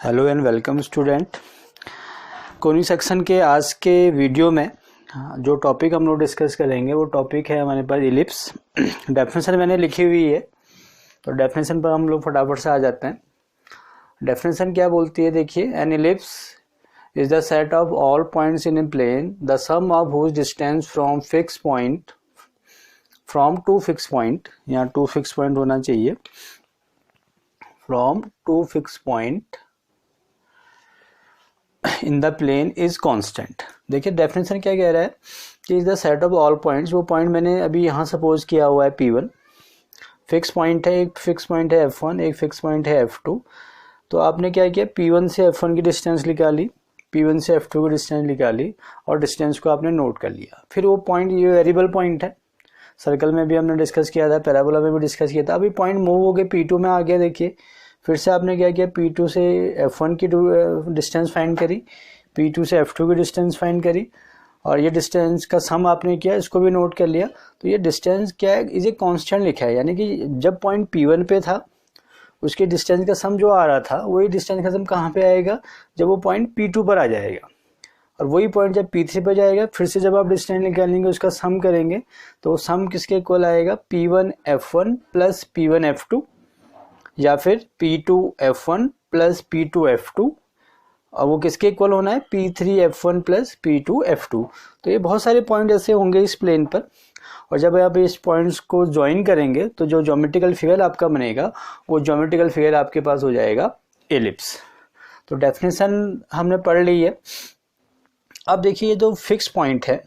Hello and welcome student. Conic section के आज के वीडियो में जो टॉपिक हम लोग डिस्कस करेंगे वो टॉपिक है हमारे पास इलिप्स। डेफिनेशन मैंने लिखी हुई है तो डेफिनेशन पर हम लोग फटाफट से आ जाते हैं। डेफिनेशन क्या बोलती है, देखिए, an ellipse is the set of all points in a plane the sum of whose distance from fix point from two fix point, यहाँ टू फिक्स पॉइंट होना चाहिए, from two fix point in the plane is constant. देखिए definition क्या कह रहा है कि is the set of all points. वो पॉइंट मैंने अभी यहाँ सपोज किया हुआ है P1, फिक्स पॉइंट है, एक फिक्स पॉइंट है F1, एक फिक्स पॉइंट है F2। तो आपने क्या किया, P1 से F1 की डिस्टेंस निकाली, P1 से F2 की डिस्टेंस निकाली और डिस्टेंस को आपने नोट कर लिया। फिर वो पॉइंट, ये वेरिएबल पॉइंट है, सर्कल में भी हमने डिस्कस किया था, पैराबोला में भी डिस्कस किया था। अभी पॉइंट मूव हो गए P2 में आ गया। देखिए फिर से आपने क्या किया, P2 से F1 की डिस्टेंस फाइंड करी, P2 से F2 की डिस्टेंस फाइंड करी और ये डिस्टेंस का सम आपने किया, इसको भी नोट कर लिया। तो ये डिस्टेंस क्या है, इसे कांस्टेंट लिखा है, यानी कि जब पॉइंट P1 पे था उसके डिस्टेंस का सम जो आ रहा था वही डिस्टेंस का सम कहाँ पे आएगा, जब वो पॉइंट P2 पर आ जाएगा। और वही पॉइंट जब P3 पर जाएगा फिर से जब आप डिस्टेंस निकालेंगे उसका सम करेंगे तो वो सम किसके इक्वल आएगा, P1 F1 plus P1 F2 या फिर P2 F1 plus P2 F2, और वो किसके इक्वल होना है, P3 F1 plus P2 F2। तो ये बहुत सारे पॉइंट ऐसे होंगे इस प्लेन पर, और जब आप इस पॉइंट्स को ज्वाइन करेंगे तो जो ज्योमेट्रिकल फिगर आपका बनेगा वो ज्योमेट्रिकल फिगर आपके पास हो जाएगा एलिप्स। तो डेफिनेशन हमने पढ़ ली है। अब देखिए ये जो फिक्स पॉइंट है,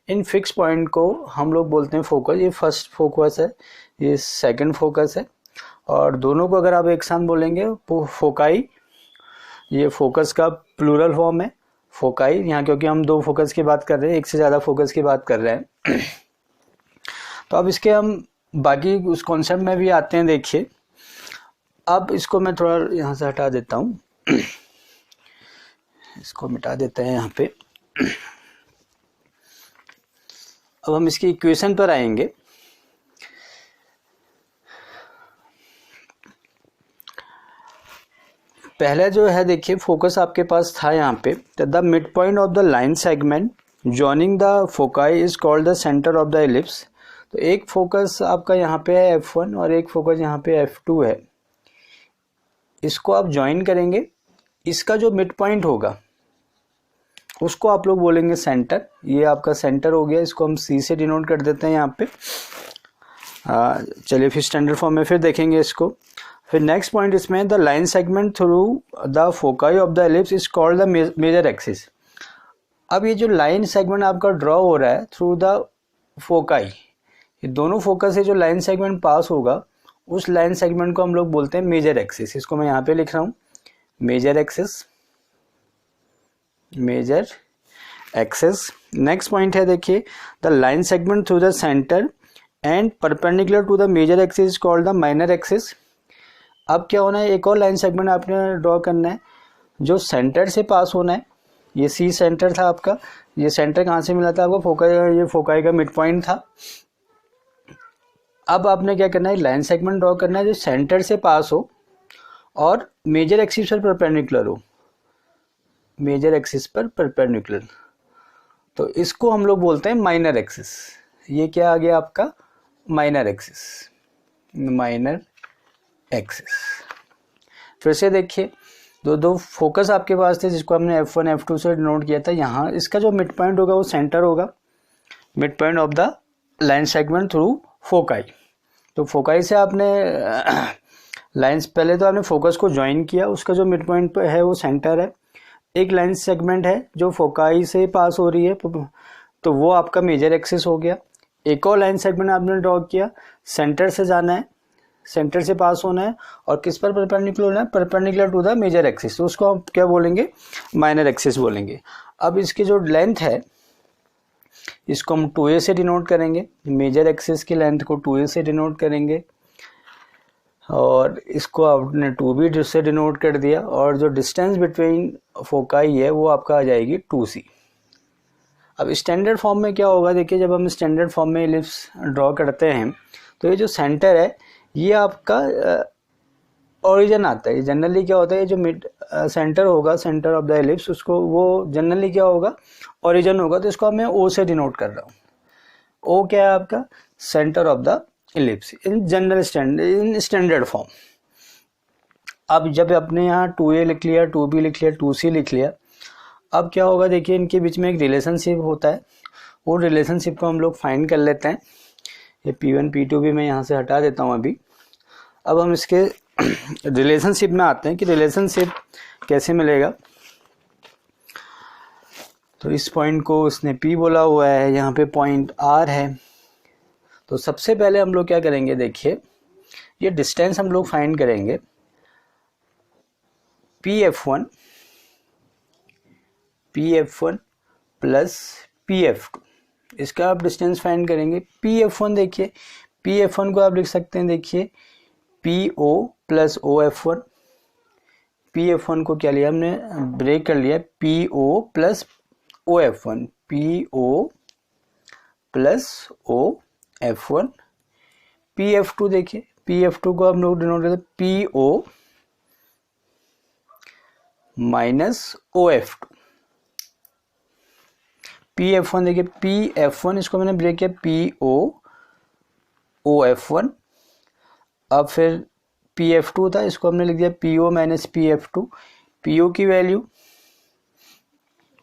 इन फिक्स पॉइंट को हम लोग बोलते हैं फोकस। ये फर्स्ट फोकस है, ये सेकंड फोकस है, और दोनों को अगर आप एक साथ बोलेंगे फोकाई, ये फोकस का प्लूरल फॉर्म है फोकाई यहाँ, क्योंकि हम दो फोकस की बात कर रहे हैं, एक से ज़्यादा फोकस की बात कर रहे हैं। तो अब इसके हम बाकी उस कॉन्सेप्ट में भी आते हैं। देखिए अब इसको मैं थोड़ा यहाँ से हटा देता हूँ, इसको मिटा देते हैं यहाँ पे। अब हम इसकी इक्वेशन पर आएंगे। पहले जो है, देखिए फोकस आपके पास था यहाँ पे, the mid point of the line segment joining the foci is called the centre of the ellipse. तो एक फोकस आपका यहाँ पे है F1 और एक फोकस यहाँ पे F2 है। इसको आप ज्वाइन करेंगे, इसका जो मिड पॉइंट होगा उसको आप लोग बोलेंगे सेंटर। ये आपका सेंटर हो गया, इसको हम C से डिनोट कर देते हैं यहाँ पे। चलिए फिर स्टैंडर्ड फॉर्म में फिर देखेंगे इसको। फिर नेक्स्ट पॉइंट इसमें, the line segment through the foci of the ellipse is called the major axis. अब ये जो लाइन सेगमेंट आपका ड्रॉ हो रहा है थ्रू द फोकाई, ये दोनों फोकस से जो लाइन सेगमेंट पास होगा उस लाइन सेगमेंट को हम लोग बोलते हैं मेजर एक्सिस। इसको मैं यहाँ पे लिख रहा हूँ, major axis, major axis. Next point है, देखिए, the line segment through the centre and perpendicular to the major axis is called the minor axis. अब क्या होना है, एक और लाइन सेगमेंट आपने ड्रॉ करना है जो सेंटर से पास होना है। ये C सेंटर था आपका, ये सेंटर कहाँ से मिला था आपको, फोकाई, ये फोकाई का मिड पॉइंट था। अब आपने क्या करना है, लाइन सेगमेंट ड्रॉ करना है जो सेंटर से पास हो और मेजर एक्सिस पर परपेंडिकुलर हो, मेजर एक्सिस पर परपेंडिकुलर। तो इसको हम लोग बोलते हैं माइनर एक्सिस। ये क्या आ गया आपका, माइनर एक्सिस, माइनर एक्सिस। फिर से देखिए, दो फोकस आपके पास थे जिसको हमने F1 F2 से डिनोट किया था। यहाँ इसका जो मिड पॉइंट होगा वो सेंटर होगा, mid point of the line segment through foci. तो फोकाई से आपने लाइंस, पहले तो आपने फोकस को ज्वाइन किया, उसका जो मिड पॉइंट है वो सेंटर है। एक लाइन सेगमेंट है जो फोकाई से पास हो रही है तो वो आपका मेजर एक्सिस हो गया। एक और लाइन सेगमेंट आपने ड्रॉ किया, सेंटर से जाना है, सेंटर से पास होना है और किस पर परपेंडिकुलर होना है, perpendicular to the major axis. तो उसको हम क्या बोलेंगे, माइनर एक्सिस बोलेंगे। अब इसकी जो लेंथ है इसको हम 2a से डिनोट करेंगे, मेजर एक्सिस की लेंथ को 2a से डिनोट करेंगे और इसको आपने 2b से डिनोट कर दिया, और जो डिस्टेंस बिटवीन फोकाई है वो आपका आ जाएगी 2c। अब स्टैंडर्ड फॉर्म में क्या होगा, देखिए जब हम स्टैंडर्ड फॉर्म में एलिप्स ड्रॉ करते हैं तो ये जो सेंटर है ये आपका ओरिजिन आता है। जनरली क्या होता है, जो मिड सेंटर होगा, सेंटर ऑफ द एलिप्स, उसको वो जनरली क्या होगा, ओरिजिन होगा। तो इसको मैं ओ से डिनोट कर रहा हूँ। ओ क्या है आपका, centre of the ellipse in general in standard form. अब जब अपने यहाँ 2a लिख लिया, 2b लिख लिया, 2c लिख लिया, अब क्या होगा देखिए, इनके बीच में एक रिलेशनशिप होता है। वो रिलेशनशिप को हम लोग फाइंड कर लेते हैं। ये P1 P2 भी मैं यहाँ से हटा देता हूँ अभी। अब हम इसके रिलेशनशिप में आते हैं कि रिलेशनशिप कैसे मिलेगा। तो इस पॉइंट को इसने P बोला हुआ है, यहाँ पे पॉइंट R है। तो सबसे पहले हम लोग क्या करेंगे, देखिए ये डिस्टेंस हम लोग फाइंड करेंगे। PF1 प्लस PF2, इसका आप डिस्टेंस फाइंड करेंगे। PF1 देखिए, PF1 को आप लिख सकते हैं, देखिए PO प्लस OF1। PF1 को क्या लिया हमने, ब्रेक कर लिया, PO plus OF1, PO plus OF1। PF2 देखिए, PF2 को हम लोग डिनोट करते हैं PO माइनस OF2। PF1 देखिए, PF1 इसको मैंने ब्रेक किया, PO OF1। अब फिर PF2 था, इसको हमने लिख दिया PO माइनस PF2। PO की वैल्यू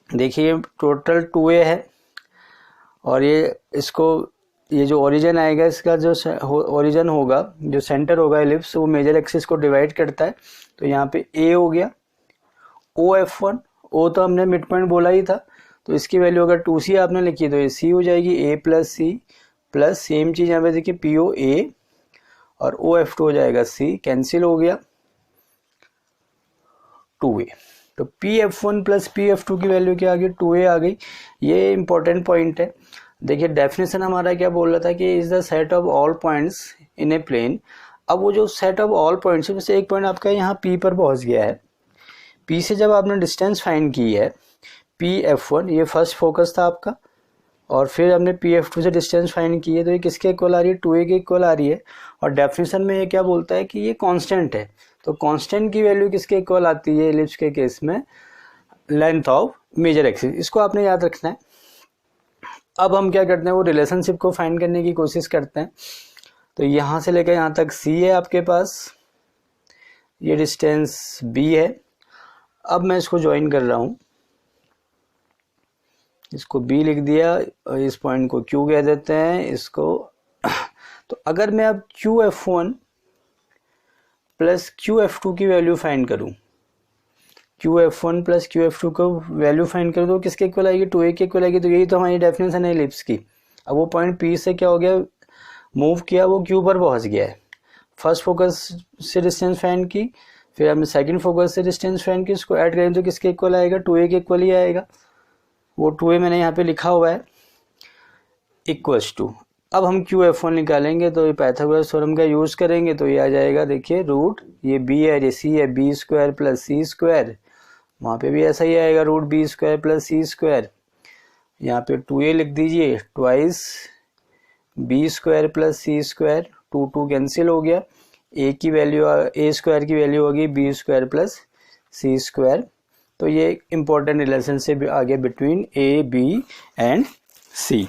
देखिए टोटल 2a है, और ये इसको, ये जो ओरिजिन आएगा इसका, जो ओरिजिन होगा, जो सेंटर होगा एलिप्स, वो मेजर एक्सिस को डिवाइड करता है। तो यहाँ पे a हो गया, OF1, O तो हमने मिड पॉइंट बोला ही था, तो इसकी वैल्यू अगर 2c आपने लिखी तो ये c हो जाएगी, a plus c, plus same चीज़ यहाँ पे देखिए PO a और OF2 हो जाएगा c, कैंसिल हो गया 2a। तो PF1 प्लस PF2 की वैल्यू क्या आ गई, 2a आ गई। ये इंपॉर्टेंट पॉइंट है। देखिए डेफिनेशन हमारा क्या बोल रहा था कि is the set of all points in a plane. अब वो जो सेट ऑफ ऑल पॉइंट्स है, जैसे एक पॉइंट आपका यहाँ P पर पहुँच गया है, P से जब आपने डिस्टेंस फाइंड की है, PF1 ये फर्स्ट फोकस था आपका, और फिर हमने PF2 से डिस्टेंस फाइंड की है, तो ये किसके इक्वल आ रही है, 2a के इक्वल आ रही है। और डेफिनेशन में ये क्या बोलता है कि ये कांस्टेंट है। तो कांस्टेंट की वैल्यू किसके इक्वल आती है एलिप्स के केस में, लेंथ ऑफ मेजर एक्सिस। इसको आपने याद रखना है। अब हम क्या करते हैं, वो रिलेशनशिप को फाइंड करने की कोशिश करते हैं। तो यहाँ से लेकर यहाँ तक C है आपके पास, ये डिस्टेंस B है। अब मैं इसको ज्वाइन कर रहा हूँ, इसको B लिख दिया, इस पॉइंट को Q कह देते हैं इसको। तो अगर मैं अब QF1 प्लस QF2 की वैल्यू फाइंड करूं, QF1 प्लस QF2 को वैल्यू फाइंड करूं तो किसके इक्वल आएगी, 2a के इक्वल आएगी। तो यही तो हमारी डेफिनेशन है एलिप्स की। अब वो पॉइंट P से क्या हो गया, मूव किया, वो Q पर पहुंच गया है। फर्स्ट फोकस से डिस्टेंस फाइंड की, फिर हमने सेकंड फोकस से डिस्टेंस फाइंड की, इसको ऐड करें तो किसके इक्वल आएगा, 2a के इक्वल ही आएगा। वो 2a मैंने यहाँ पे लिखा हुआ है, इक्वल्स टू। अब हम QF1 निकालेंगे, तो ये पाइथागोरस थ्योरम का यूज़ करेंगे, तो ये आ जाएगा, देखिए रूट, ये B है, ये C है, B square plus C square, वहाँ पे भी ऐसा ही आएगा, root B square plus C square. यहाँ पे 2a लिख दीजिए, twice B square plus C square, 2 cancel हो गया, a की वैल्यू, a स्क्वायर की वैल्यू होगी B square plus C square. तो ये इंपॉर्टेंट रिलेशनशिप आ गया between A, B and C।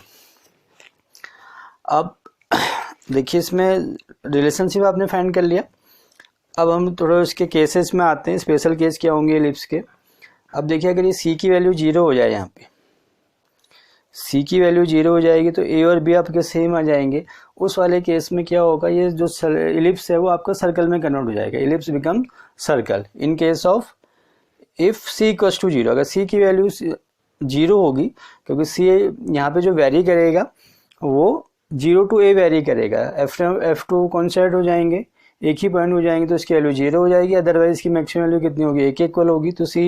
अब देखिए इसमें रिलेशनशिप आपने फाइंड कर लिया। अब हम थोड़ा इसके केसेस में आते हैं, स्पेशल केस क्या होंगे एलिप्स के। अब देखिए अगर ये C की वैल्यू 0 हो जाए, यहाँ पे C की वैल्यू 0 हो जाएगी तो A और B आपके सेम आ जाएंगे। उस वाले केस में क्या होगा, ये जो एलिप्स है वो आपका सर्कल में कन्वर्ट हो जाएगा, ellipse become circle in case of if C equals to 0। अगर C की वैल्यू 0 होगी, क्योंकि C यहाँ पे जो वेरी करेगा वो 0 to A वेरी करेगा, F2 कॉन्स्टेंट हो जाएंगे, एक ही पॉइंट हो जाएंगे, तो इसकी वैल्यू 0 हो जाएगी। अदरवाइज इसकी मैक्सिमम वैल्यू कितनी होगी, A के इक्वल होगी। तो C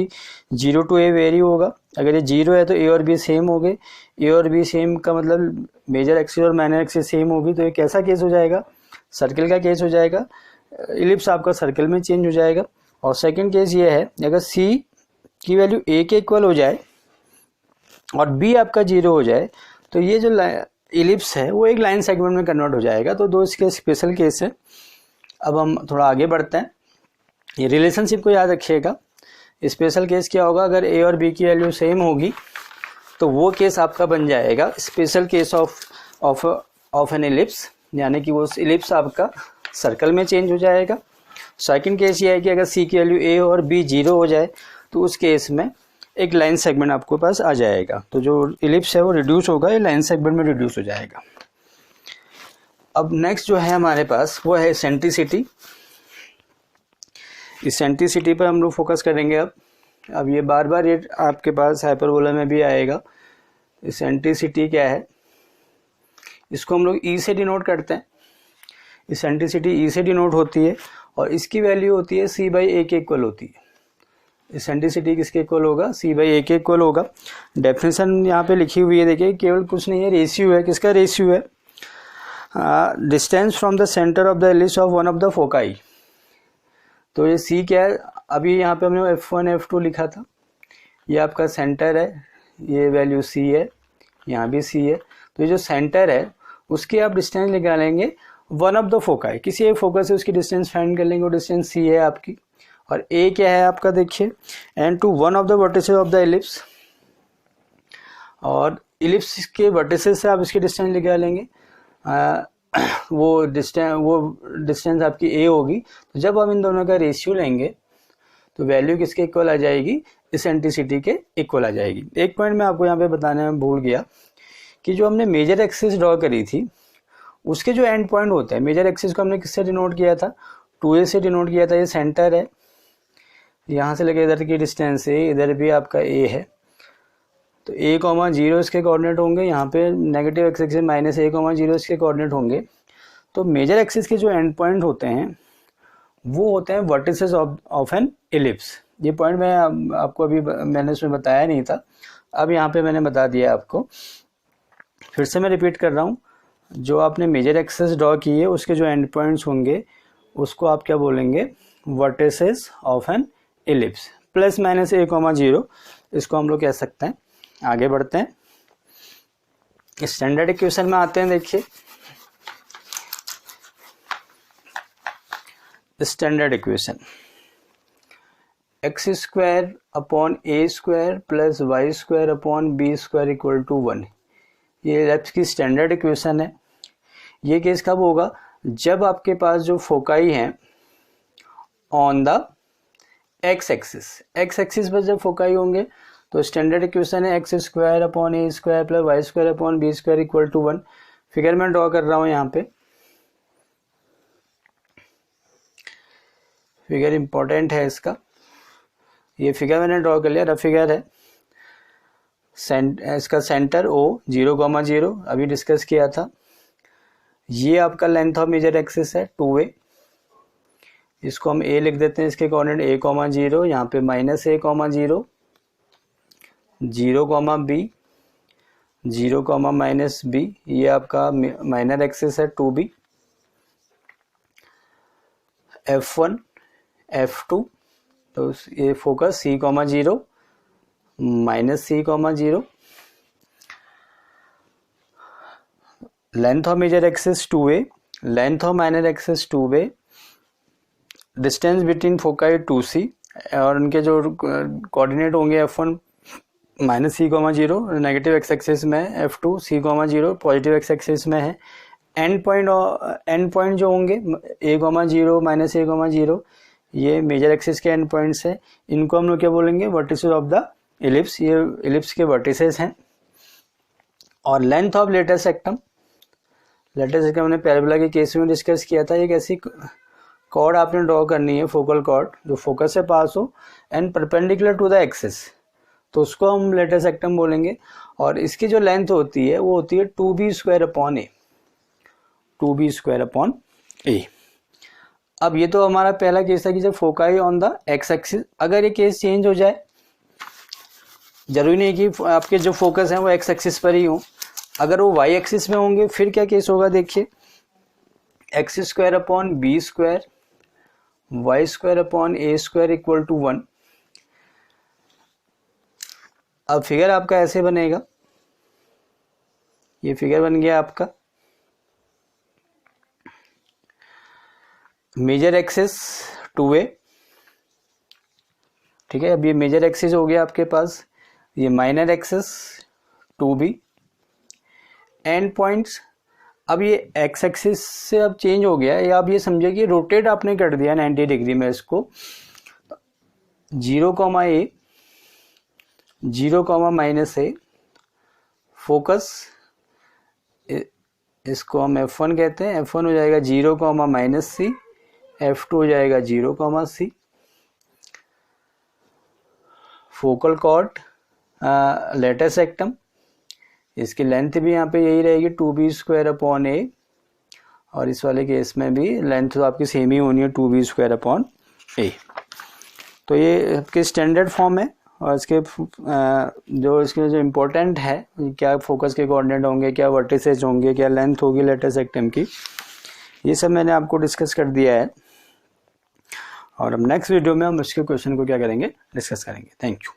0 to A वेरी होगा। अगर ये 0 है तो A और B सेम हो गए, A और B सेम का मतलब मेजर एक्सिस और माइनर एक्सिस सेम होगी। तो ये कैसा केस हो जाएगा, सर्कल का केस हो जाएगा, एलिप्स आपका सर्कल में चेंज हो जाएगा। और सेकेंड केस ये है, अगर C की वैल्यू A के इक्वल हो जाए और B आपका 0 हो जाए, तो ये जो एलिप्स है वो एक लाइन सेगमेंट में कन्वर्ट हो जाएगा। तो दो इसके स्पेशल केस है। अब हम थोड़ा आगे बढ़ते हैं। ये रिलेशनशिप को याद रखिएगा। स्पेशल केस क्या होगा, अगर ए और बी की वैल्यू सेम होगी तो वो केस आपका बन जाएगा special case of N ellipse, यानी कि वो इलिप्स आपका सर्कल में चेंज हो जाएगा। सेकंड केस ये है कि अगर सी की वैल्यू ए और बी 0 हो जाए तो उस केस में एक लाइन सेगमेंट आपके पास आ जाएगा, तो जो इलिप्स है वो रिड्यूस होगा, ये लाइन सेगमेंट में रिड्यूस हो जाएगा। अब नेक्स्ट जो है हमारे पास वो है सेंट्रिसिटी। इस सेंट्रिसिटी पर हम लोग फोकस करेंगे। अब ये बार बार ये आपके पास हाइपरबोला में भी आएगा। सेंट्रिसिटी क्या है, इसको हम लोग ई से डिनोट करते हैं। सेंट्रिसिटी ई से डिनोट होती है और इसकी वैल्यू होती है सी बाई ए के इक्वल होती है। सेंट्रिसिटी किसके इक्वल होगा, सी बाई ए के इक्वल होगा। डेफिनेशन यहाँ पे लिखी हुई है, देखिए केवल कुछ नहीं है, रेशियो है। किसका रेशियो है, distance from the centre of the ellipse of one of the foci. तो ये सी क्या है, अभी यहाँ पे हमने F1 F2 लिखा था, ये आपका सेंटर है, ये वैल्यू सी है, यहाँ भी सी है। तो ये जो सेंटर है उसकी आप डिस्टेंस निकालेंगे वन ऑफ द फोकाई, किसी एक फोकस से उसकी डिस्टेंस फाइंड कर लेंगे, वो डिस्टेंस सी है आपकी। और ए क्या है आपका, देखिए and to one of the vertices of the ellipse, और इलिप्स के वर्टिसेस से आप इसकी डिस्टेंस निकालेंगे, वो डिस्टेंस आपकी ए होगी। तो जब हम इन दोनों का रेशियो लेंगे तो वैल्यू किसके इक्वल आ जाएगी, इसेंट्रिसिटी के इक्वल आ जाएगी। एक पॉइंट मैं आपको यहाँ पे बताने में भूल गया कि जो हमने मेजर एक्सिस ड्रॉ करी थी उसके जो एंड पॉइंट होते हैं, मेजर एक्सिस को हमने किससे डिनोट किया था, 2a से डिनोट किया था। ये सेंटर है, यहाँ से लेके इधर की डिस्टेंस है, इधर भी आपका a है, तो a,0 इसके कोऑर्डिनेट होंगे, यहाँ पे नेगेटिव एक्सिस से -a,0 इसके कोऑर्डिनेट होंगे। तो मेजर एक्सिस के जो एंड पॉइंट होते हैं वो होते हैं वर्टिसेस ऑफ एन इलिप्स। ये पॉइंट मैं आपको अभी मैंने उसमें बताया नहीं था, अब यहाँ पे मैंने बता दिया आपको। फिर से मैं रिपीट कर रहा हूँ, जो आपने मेजर एक्सिस ड्रॉ की है उसके जो एंड पॉइंट्स होंगे उसको आप क्या बोलेंगे, vertices of N ellipse. Plus minus a,0 इसको हम लोग कह सकते हैं। आगे बढ़ते हैं, स्टैंडर्ड इक्वेशन में आते हैं। देखिए standard equation, x square upon a square plus y square upon b square equal to 1, ये एलिप्स की स्टैंडर्ड इक्वेशन है। ये केस कब होगा, जब आपके पास जो फोकाई हैं ऑन द x एक्सिस पर जब फोकाई होंगे तो स्टैंडर्ड इक्वेशन है x square upon a square plus y square upon b square equal to 1। Figure मैं ड्रॉ कर रहा हूँ यहाँ पे, फिगर इंपॉर्टेंट है इसका। ये फिगर मैंने ड्रॉ कर लिया, रफ फिगर है। इसका सेंटर O 0,0 अभी डिस्कस किया था। ये आपका लेंथ ऑफ मेजर एक्सिस है 2a, इसको हम a लिख देते हैं, इसके कोऑर्डिनेट a,0, यहाँ पे -a,0, 0,b, 0,-b, ये आपका माइनर एक्सिस है 2b। F1 F2, तो ये focus c,0 -c,0, length of major axis 2a, length of minor axis 2b, distance between foci 2c, और उनके जो कोऑर्डिनेट होंगे F1 -c,0 negative x axis में, F2 c,0 positive x axis में है। And point जो होंगे a,0 -a,0, ये मेजर एक्सिस के एंड पॉइंट्स है। इनको हम लोग क्या बोलेंगे, वर्टिसेस ऑफ द इलिप्स, ये इलिप्स के वर्टिसेस हैं। और लेंथ ऑफ लेटर सेक्टम, लेटर सेक्टम हमने पैराबोला के केस में डिस्कस किया था। एक ऐसी कॉर्ड आपने ड्रॉ करनी है, फोकल कॉर्ड, जो फोकस से पास हो and perpendicular to the axis, तो उसको हम लेटर सेक्टम बोलेंगे। और इसकी जो लेंथ होती है वो होती है 2b square upon a, 2b square upon a। अब ये तो हमारा पहला केस था कि जब foci on the x axis, अगर ये केस चेंज हो जाए, जरूरी नहीं कि आपके जो फोकस हैं वो एक्स एक्सिस पर ही हो, अगर वो वाई एक्सिस में होंगे फिर क्या केस होगा, देखिए X square upon B square, Y square upon A square equal to 1। अब फिगर आपका ऐसे बनेगा, ये फिगर बन गया आपका, मेजर एक्सिस 2a, ठीक है। अब ये मेजर एक्सिस हो गया आपके पास, ये minor axis 2b, and points. अब ये एक्स एक्सिस से अब चेंज हो गया है, या आप ये समझिए कि रोटेट आपने कर दिया 90 डिग्री में इसको। 0, a, 0, -a, फोकस, इसको हम F1 कहते हैं। F1 हो जाएगा 0, -c, F2 हो जाएगा 0, c। फोकल कॉर्ड, लेटस एक्टम, इसकी लेंथ भी यहाँ पे यही रहेगी 2b² a, और इस वाले केस में भी लेंथ तो आपकी सेम ही होनी है 2b² a। तो ये आपके स्टैंडर्ड फॉर्म है, और इसके जो इम्पोर्टेंट है, क्या फोकस के कोऑर्डिनेट होंगे, क्या वर्टिसेज होंगे, क्या लेंथ होगी लेटस एक्टम की, ये सब मैंने आपको डिस्कस कर दिया है। और अब नेक्स्ट वीडियो में हम इसके क्वेश्चन को क्या करेंगे, डिस्कस करेंगे। Thank you.